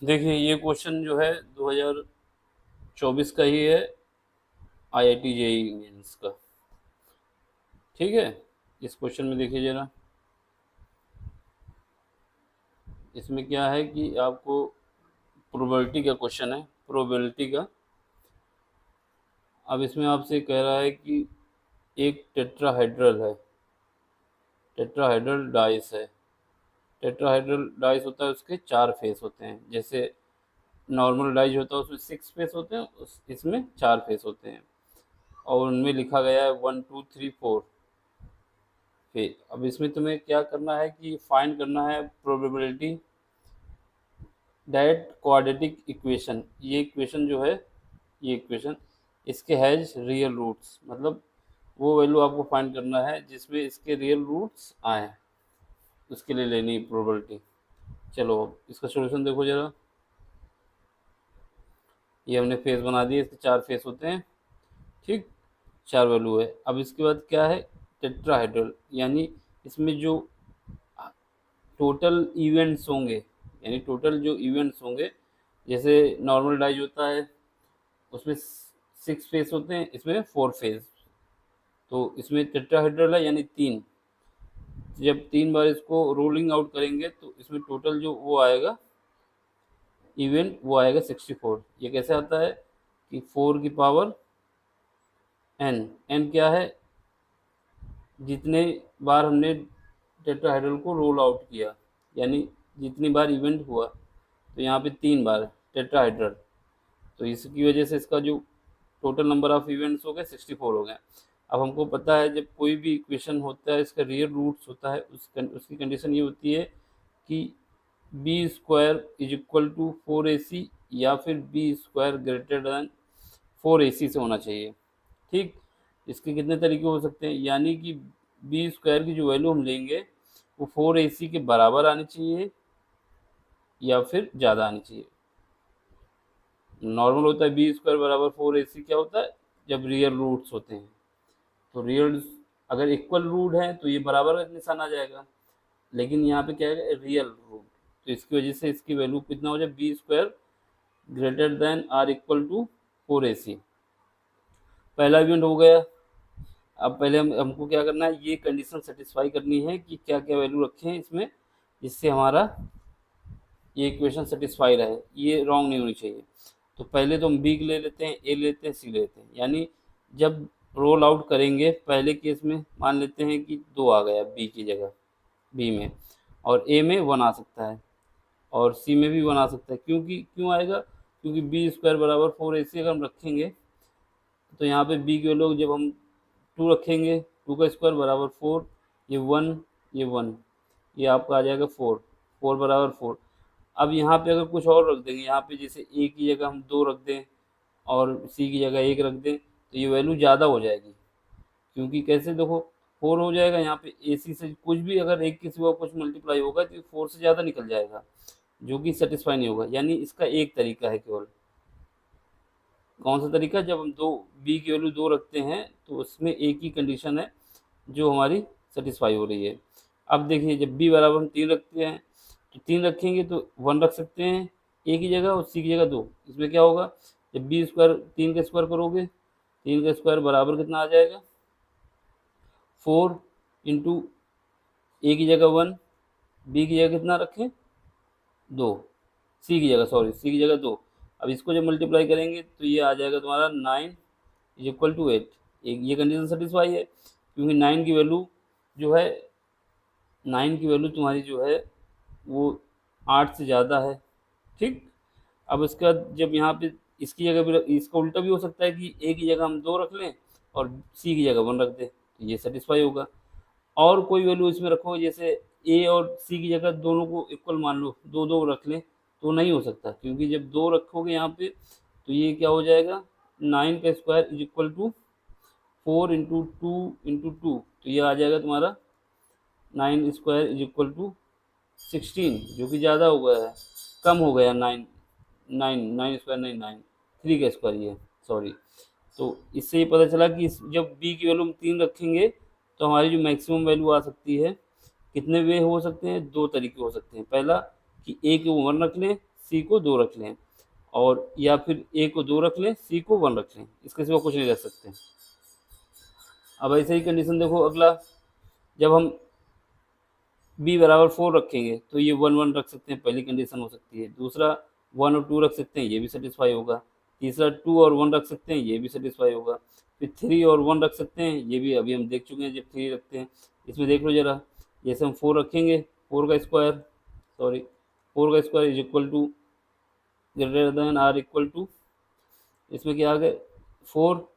देखिए ये क्वेश्चन जो है 2024 का ही है, आईआईटी जेईई मेंस का। ठीक है, इस क्वेश्चन में देखिए जरा, इसमें क्या है कि आपको प्रोबेबिलिटी का क्वेश्चन है, प्रोबेबिलिटी का। अब इसमें आपसे कह रहा है कि एक टेट्राहेड्रल है, टेट्राहेड्रल डाइस है। टेट्राहेड्रल डाइस होता है, उसके 4 फेस होते हैं। जैसे नॉर्मल डाइस होता है उसमें 6 फेस होते हैं, इसमें 4 फेस होते हैं, और उनमें लिखा गया है 1 2 3 4 फेस। अब इसमें तुम्हें क्या करना है कि फाइंड करना है प्रोबेबिलिटी दैट क्वाड्रेटिक इक्वेशन, ये इक्वेशन जो है, ये इक्वेशन इसके हैज रियल रूट्स, मतलब वो वैल्यू आपको फाइंड करना है जिसमें इसके रियल रूट्स आए, उसके लिए लेनी है प्रोबेबिलिटी। चलो अब इसका सॉल्यूशन देखो जरा। ये हमने फेस बना दिए, इसके 4 फेस होते हैं, ठीक, 4 वैल्यू है। अब इसके बाद क्या है, टेट्राहेड्रल, यानी इसमें जो टोटल इवेंट्स होंगे, यानी टोटल जो इवेंट्स होंगे, जैसे नॉर्मल डाइज होता है उसमें 6 फेस होते हैं, इसमें 4 फेस। तो इसमें टेट्राहेड्रल है यानी 3, जब 3 बार इसको रोलिंग आउट करेंगे तो इसमें टोटल जो वो आएगा इवेंट, वो आएगा 64। ये कैसे आता है कि 4 की पावर n, n क्या है, जितने बार हमने टेट्राहेड्रल को रोल आउट किया, यानी जितनी बार इवेंट हुआ। तो यहाँ पे 3 बार टेट्राहेड्रल, तो इसकी वजह से इसका जो टोटल नंबर ऑफ इवेंट्स हो गए 64 हो गए। अब हमको पता है जब कोई भी इक्वेशन होता है इसका रियल रूट्स होता है, उसकी कंडीशन ये होती है कि B square is equal to 4ac, या फिर B square greater than 4ac से होना चाहिए। ठीक, इसके कितने तरीके हो सकते हैं, यानी कि बी स्क्वायर की जो वैल्यू हम लेंगे वो 4ac के बराबर आनी चाहिए या फिर ज़्यादा आनी चाहिए। नॉर्मल होता है बी स्क्वायर बराबर 4ac, क्या होता है जब रियल रूट्स होते हैं। तो रियल अगर इक्वल रूट है तो ये बराबर का निशान आ जाएगा, लेकिन यहाँ पे क्या है, रियल रूट, तो इसकी वजह से इसकी वैल्यू कितना हो जाए, B square greater than or equal to 4ac। पहला इवेंट हो गया। अब पहले हमको क्या करना है, ये कंडीशन सेटिस्फाई करनी है कि क्या क्या वैल्यू रखें इसमें, जिससे हमारा ये इक्वेशन सेटिस्फाई रहे, ये रॉन्ग नहीं होनी चाहिए। तो पहले तो हम बी ले लेते हैं, ए लेते हैं, सी लेते हैं, यानी जब रोल आउट करेंगे पहले केस में मान लेते हैं कि 2 आ गया बी की जगह, बी में, और ए में 1 आ सकता है, और सी में भी 1 आ सकता है। क्यों आएगा, क्योंकि बी स्क्वायर बराबर 4ac अगर हम रखेंगे तो यहाँ पे बी की वैल्यू जब हम 2 रखेंगे, 2 का स्क्वायर बराबर 4, ये 1, ये 1, ये आपका आ जाएगा 4, 4 बराबर 4। अब यहाँ पे अगर कुछ और रख देंगे, यहाँ पे जैसे ए की जगह हम 2 रख दें और सी की जगह 1 रख दें, तो ये वैल्यू ज़्यादा हो जाएगी। क्योंकि कैसे देखो, 4 हो जाएगा, यहाँ पे ए सी से कुछ भी अगर एक के सिवा कुछ मल्टीप्लाई होगा तो 4 से ज़्यादा निकल जाएगा, जो कि सेटिस्फाई नहीं होगा। यानी इसका एक तरीका है केवल, कौन सा तरीका, जब हम दो बी की वैल्यू 2 रखते हैं तो उसमें एक ही कंडीशन है जो हमारी सेटिस्फाई हो रही है। अब देखिए जब बी बराबर हम 3 रखते हैं तो 3 रखेंगे तो 1 रख सकते हैं ए की जगह और सी की जगह 2। इसमें क्या होगा, जब बी स्क्वायर 3 का स्क्वायर करोगे, 3 का स्क्वायर बराबर कितना आ जाएगा 4 इंटू ए की जगह 1, बी की जगह कितना रखें 2, सी की जगह, सॉरी सी की जगह 2। अब इसको जब मल्टीप्लाई करेंगे तो ये आ जाएगा तुम्हारा 9 इज इक्वल टू 8। एक ये कंडीशन सेटिस्फाई है, क्योंकि 9 की वैल्यू जो है, 9 की वैल्यू तुम्हारी जो है वो 8 से ज़्यादा है। ठीक, अब इसका जब यहाँ पे इसकी जगह भी इसका उल्टा भी हो सकता है कि ए की जगह हम 2 रख लें और सी की जगह 1 रख दें, तो ये सेटिस्फाई होगा। और कोई वैल्यू इसमें रखो, जैसे ए और सी की जगह दोनों को इक्वल मान लो, 2 रख लें, तो नहीं हो सकता, क्योंकि जब 2 रखोगे यहाँ पे तो ये क्या हो जाएगा, 9 का square is equal to 4 into 2 into 2, तो ये आ जाएगा तुम्हारा 9 स्क्वायर इज इक्वल टू 16, जो कि ज़्यादा हो गया है, कम हो गया 9, 9 स्क्वायर नहीं 9, 3 का स्क्वायर ये, सॉरी। तो इससे ये पता चला कि जब बी की वैल्यू हम 3 रखेंगे तो हमारी जो मैक्सिमम वैल्यू आ सकती है, कितने वे हो सकते हैं, 2 तरीके हो सकते हैं। पहला कि ए के 1 रख लें, सी को 2 रख लें, और या फिर ए को 2 रख लें, सी को 1 रख लें, इसके सिवा कुछ नहीं रख सकते। अब ऐसे ही कंडीशन देखो अगला, जब हम बी बराबर 4 रखेंगे तो ये 1 1 रख सकते हैं, पहली कंडीशन हो सकती है। दूसरा 1 और 2 रख सकते हैं, ये भी सेटिस्फाई होगा। तीसरा 2 और 1 रख सकते हैं, ये भी सेटिस्फाई होगा। फिर 3 और 1 रख सकते हैं, ये भी अभी हम देख चुके हैं जब 3 रखते हैं। इसमें देख लो ज़रा, जैसे हम 4 रखेंगे, 4 का स्क्वायर, सॉरी 4 का square is equal to greater than or equal to, इसमें क्या आ गया 4,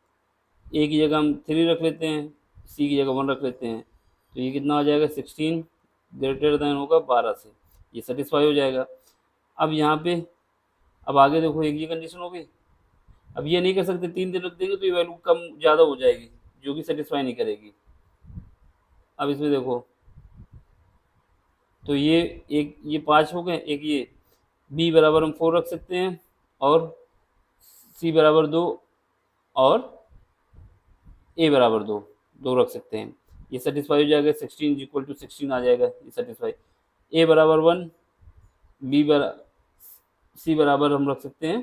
ए की जगह हम 3 रख लेते हैं, सी की जगह 1 रख लेते हैं, तो ये कितना आ जाएगा 16 ग्रेटर देन होगा 12 से, ये सेटिस्फाई हो जाएगा। अब यहाँ पे अब आगे देखो, एक ये कंडीशन हो गई। अब ये नहीं कर सकते 3 दिन रख देंगे तो ये वैल्यू कम ज़्यादा हो जाएगी, जो कि सेटिस्फाई नहीं करेगी। अब इसमें देखो, तो ये 5 हो गए, एक ये बी बराबर हम 4 रख सकते हैं, और सी बराबर 2, और ए बराबर 2 रख सकते हैं, ये सेटिस्फाई हो जाएगा। 16 इक्वल टू 16 आ जाएगा, ये सेटिस्फाई। ए बराबर 1, बी बरा सी बराबर हम रख सकते हैं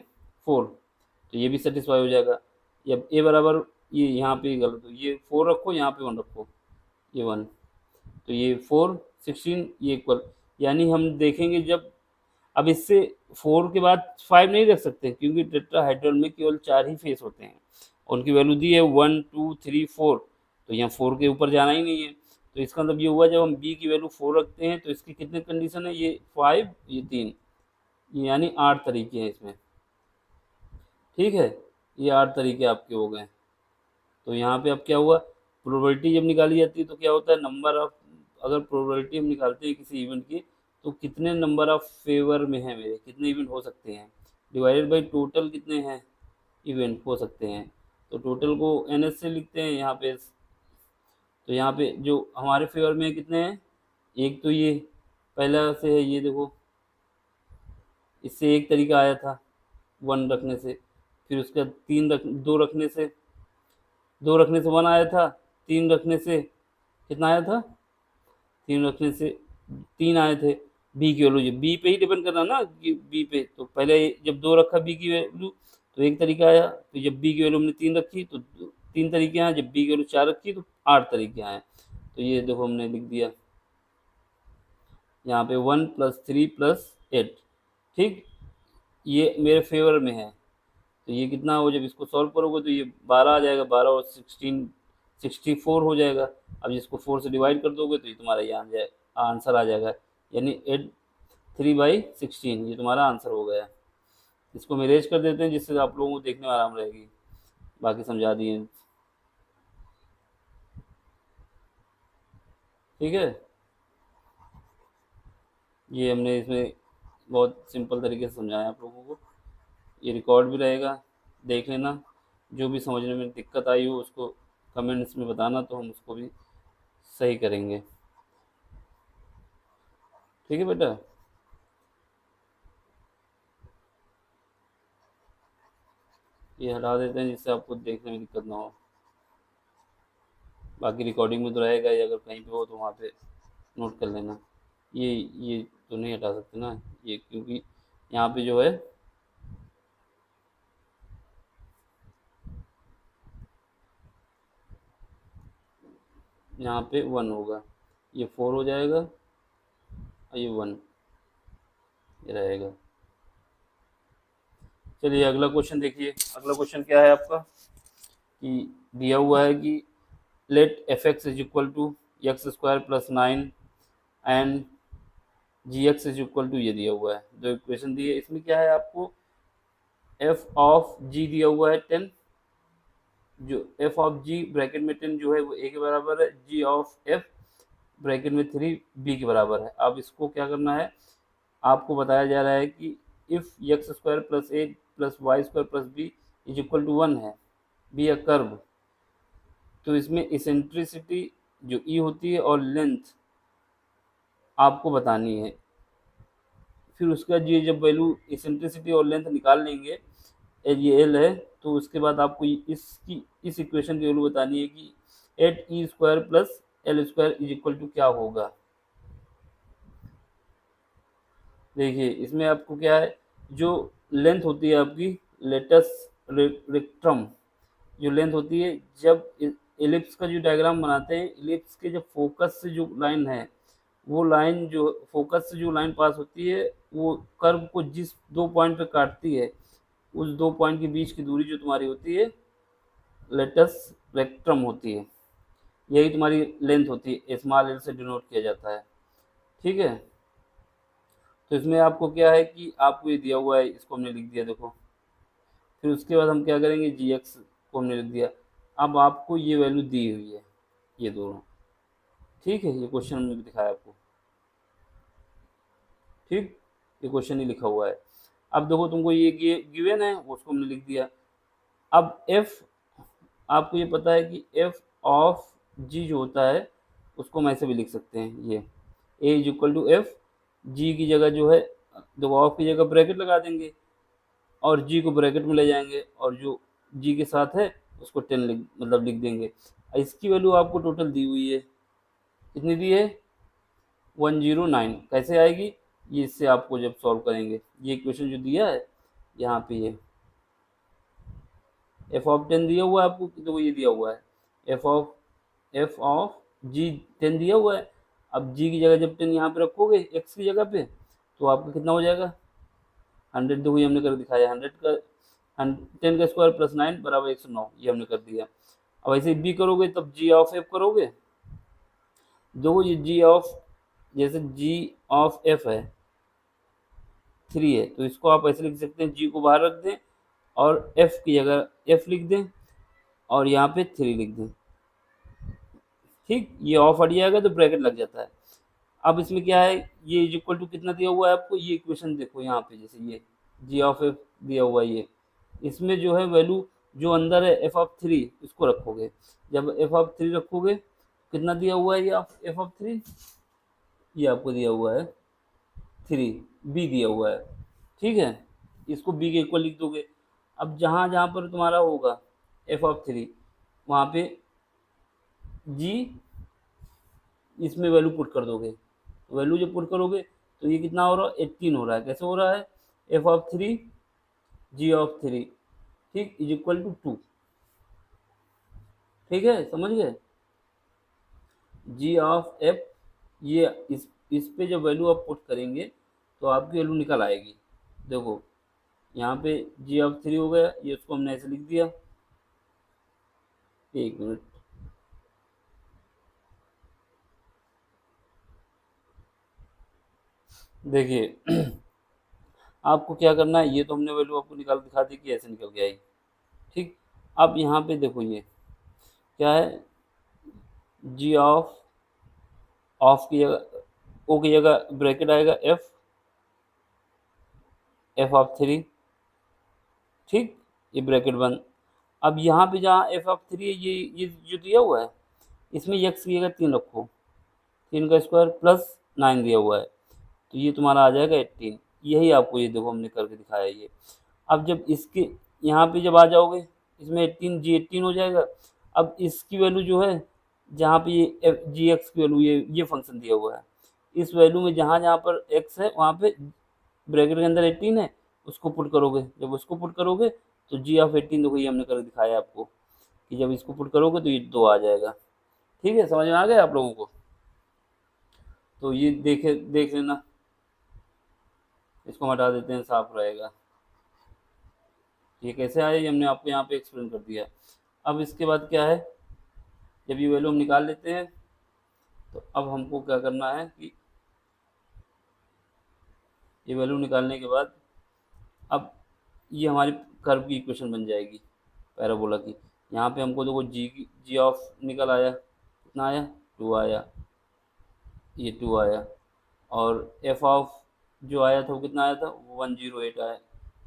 4, तो ये भी सेटिस्फाई हो जाएगा। जब ए बराबर, ये यहाँ पे गलत हो, ये 4 रखो, यहाँ पे 1 रखो, ये 1, तो ये 4 16 ये इक्वल, यानी हम देखेंगे जब, अब इससे 4 के बाद 5 नहीं रख सकते, क्योंकि टेट्राहाइड्रल में केवल 4 ही फेस होते हैं, उनकी वैल्यू दी है 1 2 3 4, तो यहाँ 4 के ऊपर जाना ही नहीं है। तो इसका मतलब ये हुआ, जब हम बी की वैल्यू 4 रखते हैं तो इसकी कितने कंडीशन है, ये 5 ये 3, यानी 8 तरीके हैं इसमें, ठीक है। ये 8 तरीके आपके हो गए। तो यहाँ पे अब क्या हुआ, प्रोबेबिलिटी जब निकाली जाती है तो क्या होता है, नंबर ऑफ, अगर प्रोबेबिलिटी हम निकालते हैं किसी इवेंट की, तो कितने नंबर ऑफ फेवर में है मेरे, कितने इवेंट हो सकते हैं, डिवाइडेड बाई टोटल कितने हैं इवेंट हो सकते हैं। तो टोटल को एन एस से लिखते हैं यहाँ पे। तो यहाँ पे जो हमारे फेवर में कितने हैं, एक तो ये पहला से है, ये देखो, इससे एक तरीका आया था 1 रखने से, फिर उसका 2 रखने से 1 आया था, 3 रखने से कितना आया था, 3 रखने से 3 आए थे। बी की वैल्यू, बी पे ही डिपेंड करना ना कि बी पे, तो पहले जब 2 रखा बी की वैल्यू तो एक तरीका आया, तो जब बी की वैल्यू हमने 3 रखी तो 3 तरीके आए, जब बी की वैल्यू 4 रखी तो 8 तरीके आए। तो ये देखो हमने लिख दिया यहाँ पे 1 + 3 + 8, ठीक, ये मेरे फेवर में है। तो ये कितना हो, जब इसको सॉल्व करोगे तो ये 12 आ जाएगा, 12 और 16 64 हो जाएगा। अब इसको 4 से डिवाइड कर दोगे तो ये तुम्हारा ये आंसर आ जाएगा, यानी 3/16 ये तुम्हारा आंसर हो गया। इसको हम इरेज कर देते हैं, जिससे आप लोगों को देखने में आराम रहेगी, बाकी समझा दिए, ठीक है। ये हमने इसमें बहुत सिंपल तरीके से समझाया आप लोगों को, ये रिकॉर्ड भी रहेगा, देख लेना। जो भी समझने में दिक्कत आई हो उसको कमेंट्स में बताना, तो हम उसको भी सही करेंगे, ठीक है बेटा। ये हटा देते हैं जिससे आपको देखने में दिक्कत ना हो, बाकी रिकॉर्डिंग में तो रहेगा ही, अगर कहीं पे हो तो वहाँ पे नोट कर लेना। ये तो नहीं हटा सकते ना ये, क्योंकि यहाँ पे जो है, यहाँ पे 1 होगा, ये 4 हो जाएगा, और ये 1 ये रहेगा। चलिए अगला क्वेश्चन देखिए। अगला क्वेश्चन क्या है आपका, कि दिया हुआ है कि let F X is equal to x² + 9 and G X is equal to, ये दिया हुआ है, दो इक्वेशन दी है। इसमें क्या है, आपको एफ ऑफ जी दिया हुआ है 10, जो एफ ऑफ जी ब्रैकेट में 10 जो है वो ए के बराबर है, जी ऑफ एफ ब्रैकेट में 3 बी के बराबर है। अब इसको क्या करना है, आपको बताया जा रहा है कि if x² + 8 + y² + b is equal to 1 है, बी अ कर्व, तो इसमें इसेंट्रिसिटी जो ई होती है और लेंथ आपको बतानी है। फिर उसके बाद ये जब वैल्यू इसेंट्रिसिटी और लेंथ निकाल लेंगे, ये एल है, तो उसके बाद आपको इसकी इस इक्वेशन की वैल्यू बतानी है कि 8e² + l² is equal to क्या होगा। देखिए इसमें आपको क्या है, जो लेंथ होती है आपकी लेटस रेक्ट्रम, जो लेंथ होती है, जब इलिप्स का जो डायग्राम बनाते हैं, इलिप्स के जब फोकस से जो लाइन है, वो लाइन जो फोकस से जो लाइन पास होती है, वो कर्व को जिस 2 पॉइंट पे काटती है, उस 2 पॉइंट के बीच की दूरी जो तुम्हारी होती है, लेटस रेक्ट्रम होती है। यही तुम्हारी लेंथ होती है, स्मॉल एल से डिनोट किया जाता है। ठीक है, तो इसमें आपको क्या है कि आपको ये दिया हुआ है, इसको हमने लिख दिया देखो। फिर उसके बाद हम क्या करेंगे, जी एक्स को हमने लिख दिया। अब आपको ये वैल्यू दी हुई है, ये दोनों। ठीक है, ये क्वेश्चन हमने दिखाया आपको। ठीक, ये क्वेश्चन ही लिखा हुआ है। अब देखो तुमको ये गिवन है, उसको हमने लिख दिया। अब एफ, आपको ये पता है कि एफ ऑफ जी जो होता है, उसको हम ऐसे भी लिख सकते हैं, ये ए इज इक्वल टू एफ, जी की जगह जो है, देखो ऑफ की जगह ब्रैकेट लगा देंगे और जी को ब्रैकेट में ले जाएंगे, और जो जी के साथ है उसको 10 मतलब लिख देंगे। इसकी वैल्यू आपको टोटल दी हुई है, कितनी दी है, 109। कैसे आएगी ये, इससे आपको जब सॉल्व करेंगे, ये इक्वेशन जो दिया है यहाँ पे, ये एफ ऑफ 10 दिया हुआ है आपको, तो ये दिया हुआ है एफ ऑफ जी 10 दिया हुआ है। अब जी की जगह जब 10 यहाँ पे रखोगे एक्स की जगह पे, तो आपका कितना हो जाएगा, 100, देखो ये हमने कर दिखाया, 100 का 10 का स्क्वायर प्लस 9 बराबर 109, ये हमने कर दिया। अब ऐसे बी करोगे तब जी ऑफ एफ करोगे, देखो ये जी ऑफ, जैसे जी ऑफ एफ है 3 है, तो इसको आप ऐसे लिख सकते हैं, जी को बाहर रख दें और एफ की जगह एफ लिख दें और यहाँ पे 3 लिख दें। ठीक, ये ऑफ हट जाएगा तो ब्रैकेट लग जाता है। अब इसमें क्या है, ये इज इक्वल टू कितना दिया हुआ है आपको, ये इक्वेशन देखो यहाँ पे, जैसे ये जी ऑफ एफ दिया हुआ है, ये इसमें जो है वैल्यू जो अंदर है एफ ऑफ 3, इसको रखोगे। जब एफ ऑफ 3 रखोगे, कितना दिया हुआ है ये एफ ऑफ 3, ये आपको दिया हुआ है 3, बी दिया हुआ है। ठीक है, इसको बी के इक्वल लिख दोगे। अब जहाँ जहाँ पर तुम्हारा होगा एफ ऑफ 3, वहाँ पे जी, इसमें वैल्यू पुट कर दोगे। वैल्यू जब पुट करोगे तो ये कितना हो रहा है, 18 हो रहा है। कैसे हो रहा है, एफ ऑफ 3 जी ऑफ 3, ठीक, इज इक्वल टू 2। ठीक है, समझ गए, जी ऑफ एफ, ये इस पे जब वैल्यू आप पुट करेंगे तो आपकी वैल्यू निकल आएगी। देखो यहाँ पे जी ऑफ 3 हो गया, ये उसको हमने ऐसे लिख दिया। एक मिनट, देखिए आपको क्या करना है, ये तो हमने वैल्यू आपको निकाल दिखा दी कि ऐसे निकल के आई। ठीक, अब यहाँ पे देखो ये क्या है, जी ऑफ की जगह ओ की जगह ब्रैकेट आएगा एफ ऑफ 3। ठीक, ये ब्रैकेट बंद। अब यहाँ पे जहाँ एफ ऑफ 3 है, ये जो दिया हुआ है, इसमें एक्स की जगह 3 रखो, 3 का स्क्वायर प्लस 9 दिया हुआ है, तो ये तुम्हारा आ जाएगा 18। यही आपको ये देखो हमने करके दिखाया ये। अब जब इसके यहाँ पे जब आ जाओगे, इसमें 18 जी 18 हो जाएगा। अब इसकी वैल्यू जो है, जहाँ पे ये जी एक्स की वैल्यू, ये फंक्शन दिया हुआ है, इस वैल्यू में जहाँ जहाँ पर एक्स है वहाँ पे ब्रैकेट के अंदर 18 है, उसको पुट करोगे। जब उसको पुट करोगे तो जी ऑफ 18, देखो ये हमने कर दिखाया आपको कि जब इसको पुट करोगे तो ये 2 आ जाएगा। ठीक है, समझ में आ गया आप लोगों को, तो ये देख लेना, इसको हटा देते हैं, साफ रहेगा। ये कैसे आया, ये हमने आपको यहाँ पे एक्सप्लेन कर दिया। अब इसके बाद क्या है, जब ये वैल्यू हम निकाल लेते हैं, तो अब हमको क्या करना है कि ये वैल्यू निकालने के बाद, अब ये हमारी कर्व की इक्वेशन बन जाएगी, पैराबोला की। यहाँ पे हमको देखो जी ऑफ निकल आया, कितना आया, 2 आया, ये 2 आया, और एफ ऑफ जो आया था वो कितना आया था, 108 आया,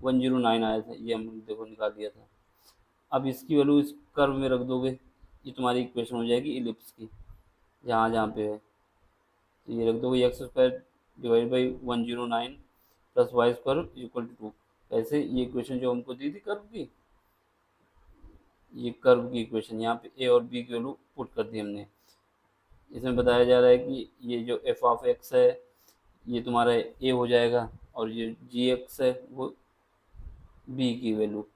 109 आया था, ये हम देखो निकाल दिया था। अब इसकी वैल्यू इस कर्व में रख दोगे, ये तुम्हारी इक्वेशन हो जाएगी इलिप्स की, जहाँ जहाँ पे है, तो ये रख दोगे, X square divide by 109 plus Y square equal to 2। ऐसे ये इक्वेशन जो हमको दी थी कर्व की, ये कर्व की इक्वेशन यहाँ पे ए और बी की वैल्यू पुट कर दी हमने। इसमें बताया जा रहा है कि ये जो एफ ऑफ एक्स है, ये तुम्हारा ए हो जाएगा और ये जी एक्स है वो बी की वैल्यू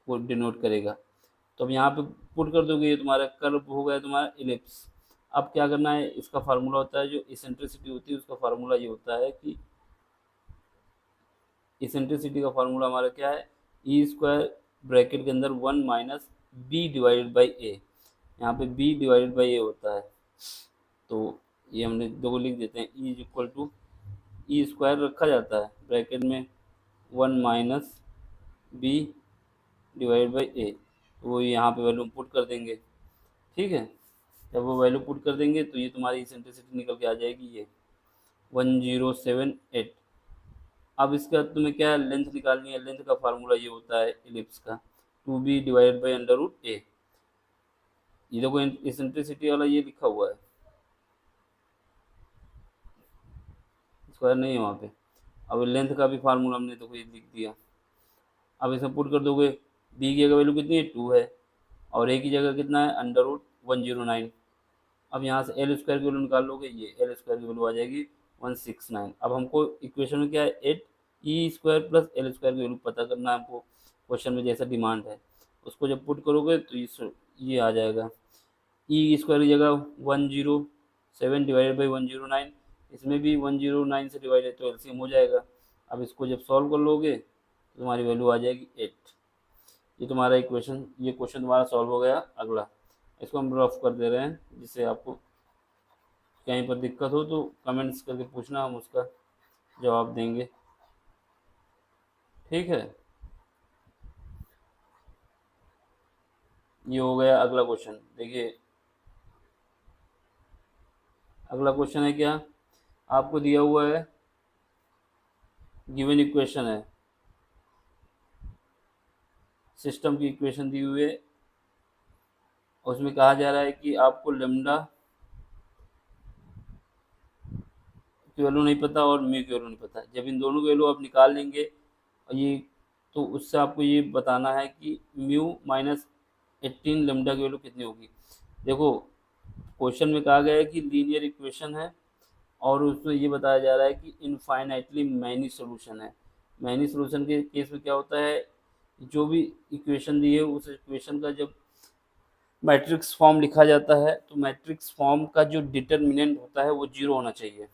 वो डिनोट करेगा। तो अब यहाँ पे पुट कर दोगे, ये तुम्हारा कर्व हो गया तुम्हारा इलिप्स। अब क्या करना है, इसका फार्मूला होता है जो इसेंट्रिसिटी होती है उसका फार्मूला ये होता है कि इसेंट्रिसिटी का फार्मूला हमारा क्या है, ई स्क्वायर ब्रैकेट के अंदर 1 माइनस बी डिवाइडेड बाई ए। यहाँ पे बी डिवाइडेड बाई ए होता है, तो ये हमने दो लिख देते हैं, E is equal to E square रखा जाता है ब्रैकेट में 1 minus B divide by A, तो वो यहाँ पे वैल्यू पुट कर देंगे। ठीक है, जब वो वैल्यू पुट कर देंगे तो ये तुम्हारी इसेंट्रिसिटी निकल के आ जाएगी, ये 1078। अब इसका तुम्हें क्या लेंथ निकालनी है, लेंथ का फार्मूला ये होता है इलिप्स का 2b divided by under root A. ये देखो इसेंट्रिसिटी वाला ये लिखा हुआ है, स्क्वायर नहीं है वहाँ पे। अब लेंथ का भी फार्मूला हमने तो ये लिख दिया। अब इसमें पुट कर दोगे, बी की जगह वैल्यू कितनी है 2 है, और ए की जगह कितना है अंडर रूट 109। अब यहाँ से एल स्क्वायर की वैल्यू निकाल लोगे, ये एल स्क्वायर की वैल्यू आ जाएगी 169। अब हमको इक्वेशन में क्या है 8 E square plus L square की वैल्यू पता करना है हमको, क्वेश्चन में जैसा डिमांड है उसको जब पुट करोगे तो ये आ जाएगा ई स्क्वायर की जगह 107 डिवाइडेड बाई 109, इसमें भी 109 से डिवाइड है तो एलसीएम हो जाएगा। अब इसको जब सॉल्व कर लोगे तो तुम्हारी वैल्यू आ जाएगी 8। ये तुम्हारा इक्वेशन, ये क्वेश्चन तुम्हारा सॉल्व हो गया। अगला इसको हम रफ कर दे रहे हैं, जिससे आपको कहीं पर दिक्कत हो तो कमेंट्स करके पूछना, हम उसका जवाब देंगे। ठीक है, ये हो गया अगला क्वेश्चन। देखिए अगला क्वेश्चन है क्या, आपको दिया हुआ है गिवन इक्वेशन है, सिस्टम की इक्वेशन दी हुई है, उसमें कहा जा रहा है कि आपको लेमडा की वैल्यू नहीं पता और म्यू की वैल्यू नहीं पता। जब इन दोनों की वैल्यू आप निकाल लेंगे और ये, तो उससे आपको ये बताना है कि म्यू माइनस 18 लेमडा की वैल्यू कितनी होगी। देखो क्वेश्चन में कहा गया है कि लीनियर इक्वेशन है और उसमें ये बताया जा रहा है कि इनफाइनाइटली मैनी सोल्यूशन है। मैनी सोल्यूशन के केस में क्या होता है, जो भी इक्वेशन दी है उस इक्वेशन का जब मैट्रिक्स फॉर्म लिखा जाता है तो मैट्रिक्स फॉर्म का जो डिटर्मिनेंट होता है वो जीरो होना चाहिए।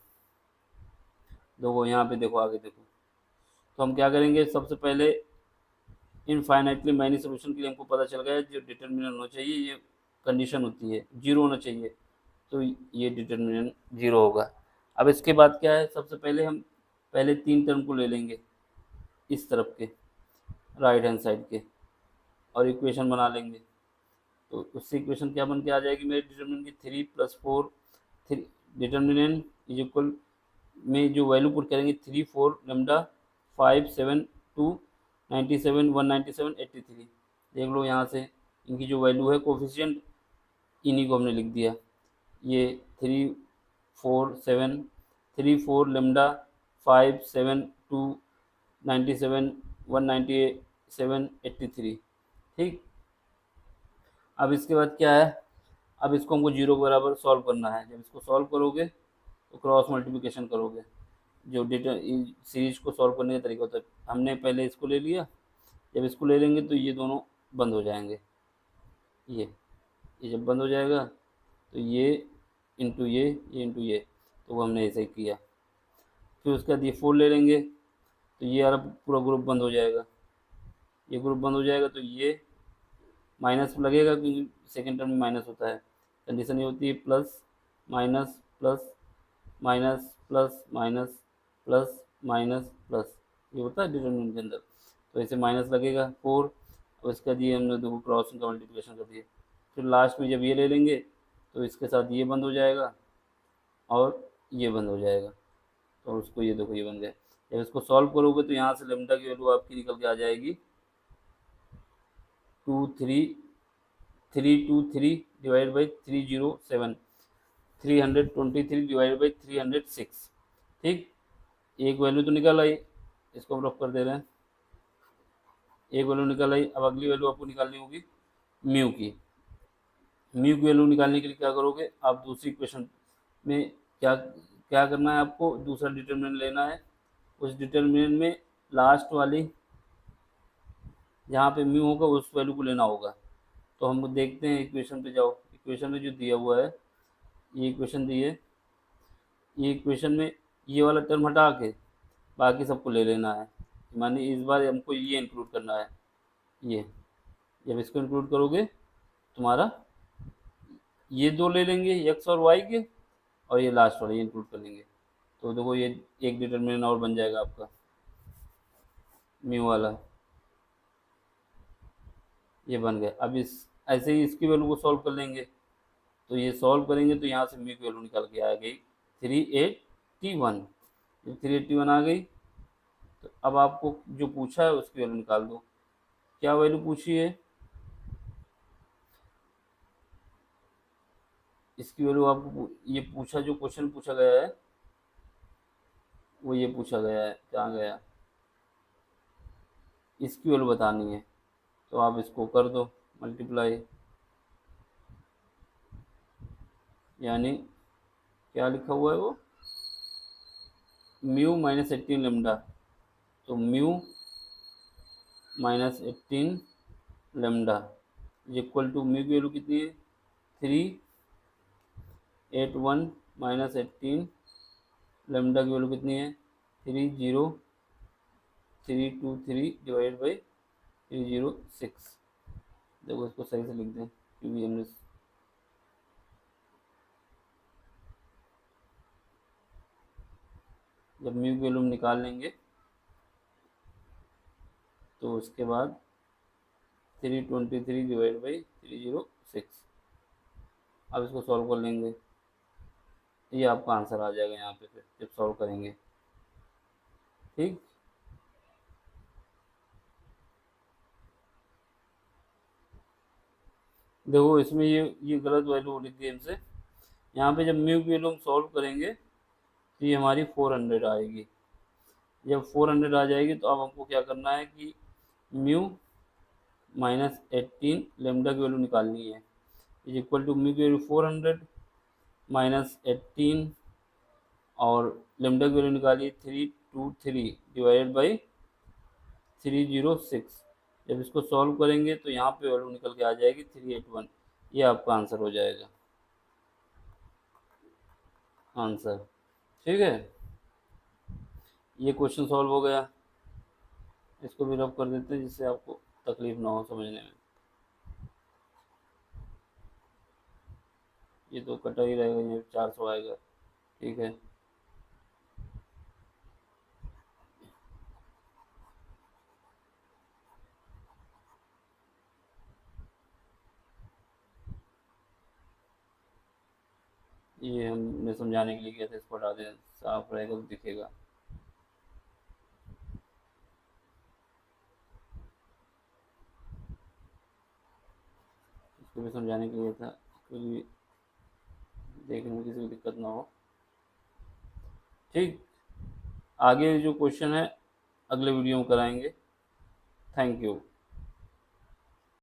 देखो यहाँ पे देखो, आगे देखो, तो हम क्या करेंगे, सबसे पहले इनफाइनाइटली मैनी सोल्यूशन के लिए हमको पता चल गया जो डिटर्मिनेंट होना चाहिए, ये कंडीशन होती है जीरो होना चाहिए, तो ये डिटर्मिनेंट जीरो होगा। अब इसके बाद क्या है, सबसे पहले हम पहले 3 टर्म को ले लेंगे इस तरफ के राइट हैंड साइड के और इक्वेशन बना लेंगे। तो उससे इक्वेशन क्या बन के आ जाएगी मेरे डिटर्मिनेंट की 3 + 4, 3 डिटर्मिनेंट इज इक्वल में जो वैल्यू पुट करेंगे 3 4 लेमडा 5 7 2 97 197 83। देख लो यहाँ से इनकी जो वैल्यू है कोफिशिएंट इन्हीं को हमने लिख दिया, ये 3 4 7 3 4 लेमडा 5 7 2 97 197 83। ठीक, अब इसके बाद क्या है, अब इसको हमको जीरो के बराबर सॉल्व करना है। जब इसको सॉल्व करोगे तो क्रॉस मल्टीप्लिकेशन करोगे, जो डेटा सीरीज को सॉल्व करने का तरीका होता है। हमने पहले इसको ले लिया, जब इसको ले लेंगे तो ये दोनों बंद हो जाएंगे, ये जब बंद हो जाएगा तो ये इंटू ये इंटू ये, तो वो हमने ऐसे ही किया। फिर उसके बाद ये 4 ले लेंगे तो ये यार पूरा ग्रुप बंद हो जाएगा, ये ग्रुप बंद हो जाएगा तो ये माइनस लगेगा क्योंकि सेकेंड टर्म में माइनस होता है। कंडीशन ये होती है plus minus plus minus plus minus plus minus plus, ये होता है डिटरमिनेंट के अंदर। तो ऐसे माइनस लगेगा 4 और इसका दिए हमने दो क्रॉसिंग का मल्टीप्लिकेशन कर दिए। फिर लास्ट में जब ये ले लेंगे तो इसके साथ ये बंद हो जाएगा और ये बंद हो जाएगा, तो उसको ये देखो ये बन गया। जब इसको सॉल्व करोगे तो यहाँ से लेमडा की वैल्यू आपकी निकल के आ जाएगी 323 डिवाइड बाई 307 323 डिवाइड बाई 306। ठीक, एक वैल्यू तो निकल आई, इसको हम रफ कर दे रहे हैं, एक वैल्यू निकल आई। अब अगली वैल्यू आपको निकालनी होगी म्यू की। म्यू की वैल्यू निकालने के लिए क्या करोगे, आप दूसरी इक्वेशन में क्या क्या करना है, आपको दूसरा डिटरमिनेंट लेना है उस डिटर्मिनेंट में लास्ट वाली जहाँ पे म्यू होगा उस वैल्यू को लेना होगा। तो हम देखते हैं, इक्वेशन पे जाओ, इक्वेशन में जो दिया हुआ है, ये इक्वेशन दी है, ये इक्वेशन में ये वाला टर्म हटा के बाकी सबको ले लेना है। माने इस बार हमको ये इंक्लूड करना है, ये जब इसको इंक्लूड करोगे तुम्हारा ये दो ले लेंगे एक्स और वाई के, और ये लास्ट वाला ये इंक्लूड कर लेंगे। तो देखो ये एक डिटर्मिनेंट और बन जाएगा आपका म्यू वाला, ये बन गया। अब इस ऐसे ही इसकी वैल्यू को सॉल्व कर लेंगे। तो ये सॉल्व करेंगे तो यहाँ से म्यू की वैल्यू निकल के आ गई 381। जब 381 आ गई तो अब आपको जो पूछा है उसकी वैल्यू निकाल दो। क्या वैल्यू पूछी है, इसकी वैल्यू आपको ये पूछा, जो क्वेश्चन पूछा गया है वो ये पूछा गया है, कहाँ गया, इसकी वैल्यू बतानी है। तो आप इसको कर दो मल्टीप्लाई, यानी क्या लिखा हुआ है वो, म्यू माइनस 18 लेमडा। तो mu minus 18 lambda equal to mu की वैल्यू कितनी है 381 माइनस 18 लेमडा की वैल्यू कितनी है 30323 डिवाइड बाई 306। देखो इसको सही से लिख दें क्योंकि हमने जब म्यू की वैल्यू निकाल लेंगे तो उसके बाद 323 डिवाइड बाई 306। अब इसको सॉल्व कर लेंगे, ये आपका आंसर आ जाएगा यहाँ पे फिर जब सॉल्व करेंगे। ठीक, देखो इसमें ये गलत वैल्यू लिख दी हमसे। यहाँ पे जब म्यू की वैल्यू हम सॉल्व करेंगे तो ये हमारी 400 आएगी। जब 400 आ जाएगी तो अब हमको क्या करना है कि म्यू माइनस 18 लेमडा की वैल्यू निकालनी है, इज इक्वल टू म्यू की वैल्यू 400 माइनस 18 और लेमडा की वैल्यू निकाली 323 डिवाइडेड बाई 306। जब इसको सॉल्व करेंगे तो यहाँ पे वैल्यू निकल के आ जाएगी 381। ये आपका आंसर हो जाएगा, आंसर। ठीक है, ये क्वेश्चन सॉल्व हो गया। इसको भी रब कर देते हैं जिससे आपको तकलीफ ना हो समझने में। ये तो कटा ही रहेगा, ये 400 आएगा। ठीक है, ये हमने समझाने के लिए किया था, इसको हटा दें, साफ रहेगा तो दिखेगा। इसको भी समझाने के लिए था क्योंकि देखने में किसी को दिक्कत ना हो। ठीक, आगे जो क्वेश्चन है अगले वीडियो में कराएंगे। Thank you.